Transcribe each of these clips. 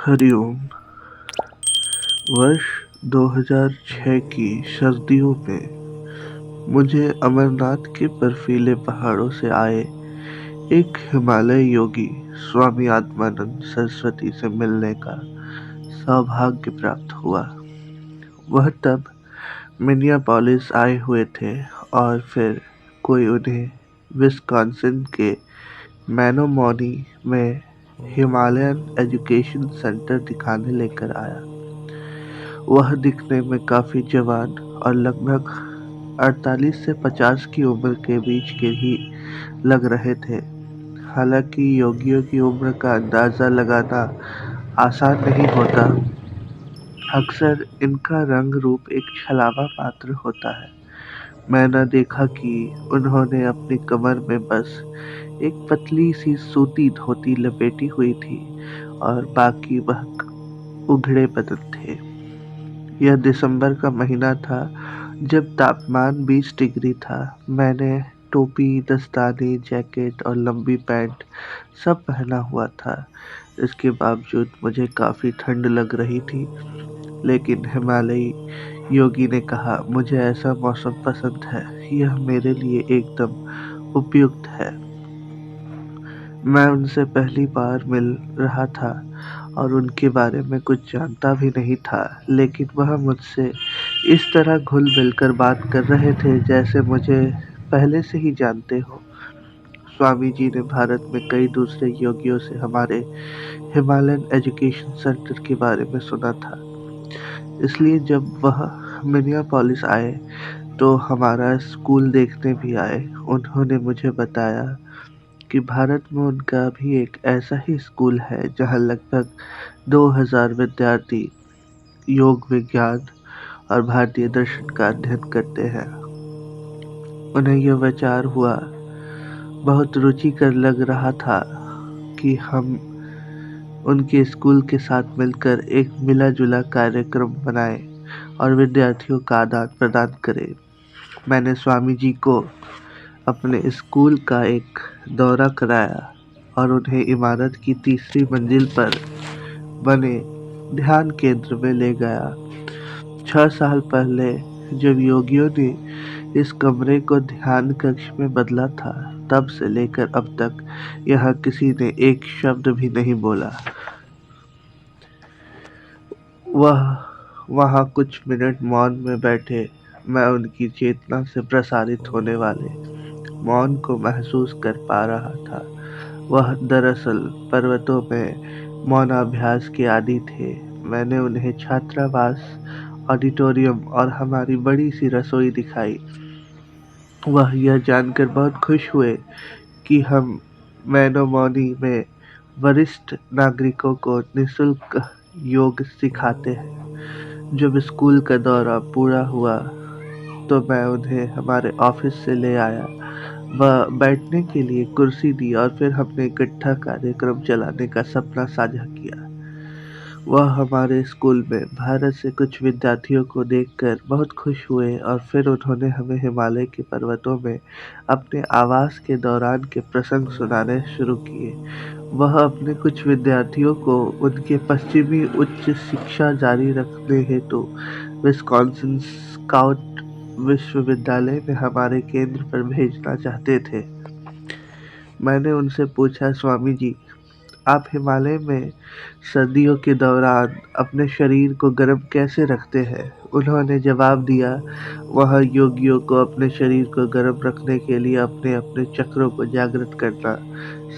हरिओम। वर्ष 2006 की सर्दियों में मुझे अमरनाथ के बर्फीले पहाड़ों से आए एक हिमालय योगी स्वामी आत्मानंद सरस्वती से मिलने का सौभाग्य प्राप्त हुआ। वह तब मिनियापोलिस आए हुए थे और फिर कोई उन्हें विस्कॉन्सिन के मैनोमोनी में हिमालयन एजुकेशन सेंटर दिखाने लेकर आया। वह दिखने में काफी जवान और लगभग 48 से 50 की उम्र के बीच के ही लग रहे थे। हालांकि योगियों की उम्र का अंदाजा लगाना आसान नहीं होता। अक्सर इनका रंग रूप एक छलावा मात्र होता है। मैंने देखा कि उन्होंने अपनी कमर में बस एक पतली सी सूती धोती लपेटी हुई थी और बाकी वह उघड़े बदन थे। यह दिसंबर का महीना था, जब तापमान 20 डिग्री था। मैंने टोपी, दस्ताने, जैकेट और लंबी पैंट सब पहना हुआ था। इसके बावजूद मुझे काफी ठंड लग रही थी, लेकिन हिमालयी योगी ने कहा, मुझे ऐसा मौसम पसंद है, यह मेरे लिए एकदम उपयुक्त है। मैं उनसे पहली बार मिल रहा था और उनके बारे में कुछ जानता भी नहीं था, लेकिन वह मुझसे इस तरह घुल-मिल कर बात कर रहे थे जैसे मुझे पहले से ही जानते हों। स्वामी जी ने भारत में कई दूसरे योगियों से हमारे हिमालयन एजुकेशन सेंटर के बारे में सुना था, इसलिए जब वह मिनियापोलिस आए तो हमारा स्कूल देखने भी आए। उन्होंने मुझे बताया कि भारत में उनका भी एक ऐसा ही स्कूल है जहां लगभग 2000 विद्यार्थी योग विज्ञान और भारतीय दर्शन का अध्ययन करते हैं। उन्हें यह विचार हुआ बहुत रुचिकर लग रहा था कि हम उनके स्कूल के साथ मिलकर एक मिला-जुला कार्यक्रम बनाएं और विद्यार्थियों का आदान प्रदान करें। मैंने स्वामी जी को अपने स्कूल का एक दौरा कराया और उन्हें इमारत की तीसरी मंजिल पर बने ध्यान केंद्र में ले गया। 6 साल पहले जब योगियों ने इस कमरे को ध्यान कक्ष में बदला था, तब से लेकर अब तक यहाँ किसी ने एक शब्द भी नहीं बोला। वह वहाँ कुछ मिनट मौन में बैठे। मैं उनकी चेतना से प्रसारित होने वाले मौन को महसूस कर पा रहा था। वह दरअसल पर्वतों में मौनाभ्यास के आदी थे। मैंने उन्हें छात्रावास, ऑडिटोरियम और हमारी बड़ी सी रसोई दिखाई। वह यह जानकर बहुत खुश हुए कि हम मैनोमोनी में वरिष्ठ नागरिकों को निःशुल्क योग सिखाते हैं। जब स्कूल का दौरा पूरा हुआ तो मैं उन्हें हमारे ऑफिस से ले आया। वह बैठने के लिए कुर्सी दी और फिर हमने इकट्ठा कार्यक्रम चलाने का सपना साझा किया। वह हमारे स्कूल में भारत से कुछ विद्यार्थियों को देखकर बहुत खुश हुए और फिर उन्होंने हमें हिमालय के पर्वतों में अपने आवास के दौरान के प्रसंग सुनाने शुरू किए। वह अपने कुछ विद्यार्थियों को उनके पश्चिमी उच्च शिक्षा जारी रखने हेतु विस्कॉन्सिन स्काउट विश्वविद्यालय में हमारे केंद्र पर भेजना चाहते थे। मैंने उनसे पूछा, स्वामी जी, आप हिमालय में सर्दियों के दौरान अपने शरीर को गर्म कैसे रखते हैं? उन्होंने जवाब दिया, वह योगियों को अपने शरीर को गर्म रखने के लिए अपने अपने चक्रों को जागृत करना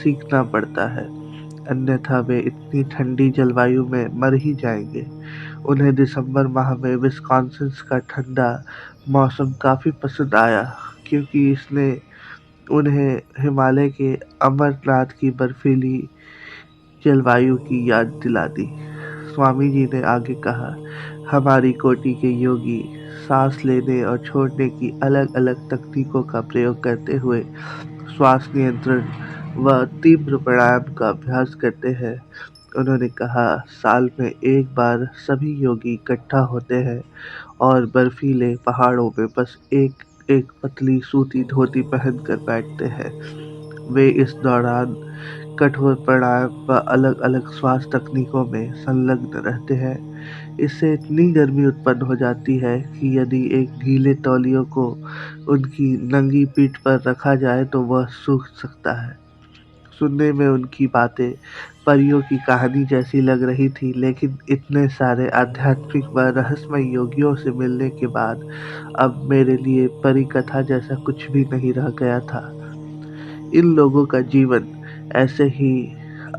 सीखना पड़ता है, अन्यथा वे इतनी ठंडी जलवायु में मर ही जाएंगे। उन्हें दिसंबर माह में विस्कॉन्सिन का ठंडा मौसम काफी पसंद आया, क्योंकि इसने उन्हें हिमालय के अमरनाथ की बर्फीली जलवायु की याद दिला दी। स्वामी जी ने आगे कहा, हमारी कोटि के योगी सांस लेने और छोड़ने की अलग-अलग तकनीकों का प्रयोग करते हुए श्वास नियंत्रण व तीव्र प्राणायाम का अभ्यास करते हैं। उन्होंने कहा, साल में एक बार सभी योगी इकट्ठा होते हैं और बर्फीले पहाड़ों में बस एक एक पतली सूती धोती पहनकर बैठते हैं। वे इस दौरान कठोर प्राणायाम व अलग-अलग श्वास तकनीकों में संलग्न रहते हैं। इससे इतनी गर्मी उत्पन्न हो जाती है कि यदि एक गीले तौलियों को उनकी नंगी पीठ पर रखा जाए तो वह सूख सकता है। सुनने में उनकी बातें परियों की कहानी जैसी लग रही थी, लेकिन इतने सारे आध्यात्मिक व रहस्यमय योगियों से मिलने के बाद अब मेरे लिए परी कथा जैसा कुछ भी नहीं रह गया था। इन लोगों का जीवन ऐसे ही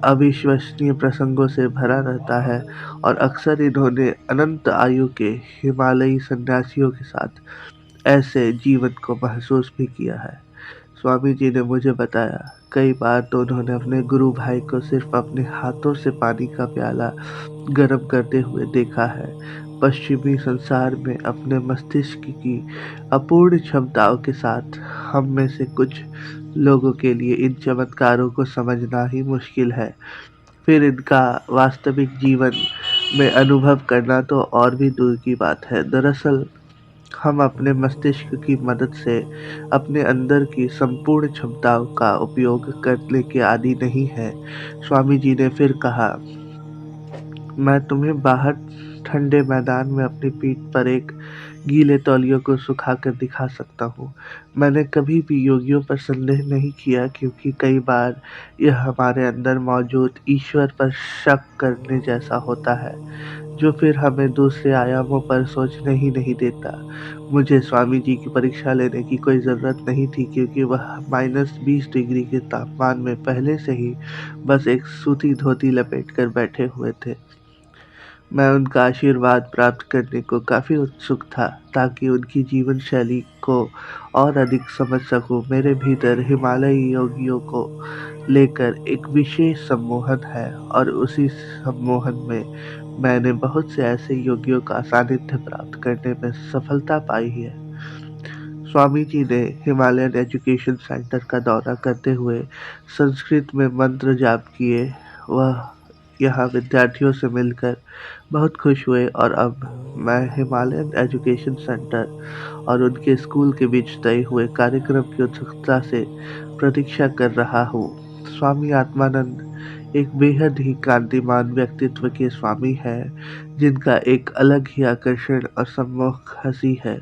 अविश्वसनीय प्रसंगों से भरा रहता है और अक्सर इन्होंने अनंत आयु के हिमालयी सन्यासियों के साथ ऐसे जीवन को महसूस भी किया है। स्वामी जी ने मुझे बताया, कई बार तो उन्होंने अपने गुरु भाई को सिर्फ अपने हाथों से पानी का प्याला गर्म करते हुए देखा है। पश्चिमी संसार में अपने मस्तिष्क की अपूर्ण क्षमताओं के साथ हम में से कुछ लोगों के लिए इन चमत्कारों को समझना ही मुश्किल है, फिर इनका वास्तविक जीवन में अनुभव करना तो और भी दूर की बात है। दरअसल हम अपने मस्तिष्क की मदद से अपने अंदर की संपूर्ण क्षमताओं का उपयोग करने के आदी नहीं हैं। स्वामी जी ने फिर कहा, मैं तुम्हें बाहर ठंडे मैदान में अपनी पीठ पर एक गीले तौलियों को सुखाकर दिखा सकता हूँ। मैंने कभी भी योगियों पर संदेह नहीं किया, क्योंकि कई बार यह हमारे अंदर मौजूद ईश्वर पर शक करने जैसा होता है, जो फिर हमें दूसरे आयामों पर सोचने ही नहीं देता। मुझे स्वामी जी की परीक्षा लेने की कोई ज़रूरत नहीं थी, क्योंकि वह -20 डिग्री के तापमान में पहले से ही बस एक सूती धोती लपेट कर बैठे हुए थे। मैं उनका आशीर्वाद प्राप्त करने को काफ़ी उत्सुक था, ताकि उनकी जीवन शैली को और अधिक समझ सकूं। मेरे भीतर हिमालयी योगियों को लेकर एक विशेष सम्मोहन है, और उसी सम्मोहन में मैंने बहुत से ऐसे योगियों का सानिध्य प्राप्त करने में सफलता पाई है। स्वामी जी ने हिमालयन एजुकेशन सेंटर का दौरा करते हुए संस्कृत में मंत्र जाप किए। वह यहाँ विद्यार्थियों से मिलकर बहुत खुश हुए, और अब मैं हिमालयन एजुकेशन सेंटर और उनके स्कूल के बीच तय हुए कार्यक्रम की उत्सुकता से प्रतीक्षा कर रहा हूँ। स्वामी आत्मानंद एक बेहद ही कांतिमान व्यक्तित्व के स्वामी हैं, जिनका एक अलग ही आकर्षण और सम्मोहक हंसी है।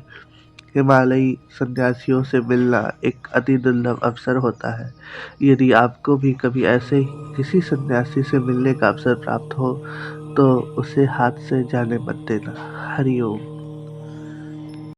हिमालयी सन्यासियों से मिलना एक अति दुर्लभ अवसर होता है। यदि आपको भी कभी ऐसे ही किसी सन्यासी से मिलने का अवसर प्राप्त हो, तो उसे हाथ से जाने मत देना। हरि ओम।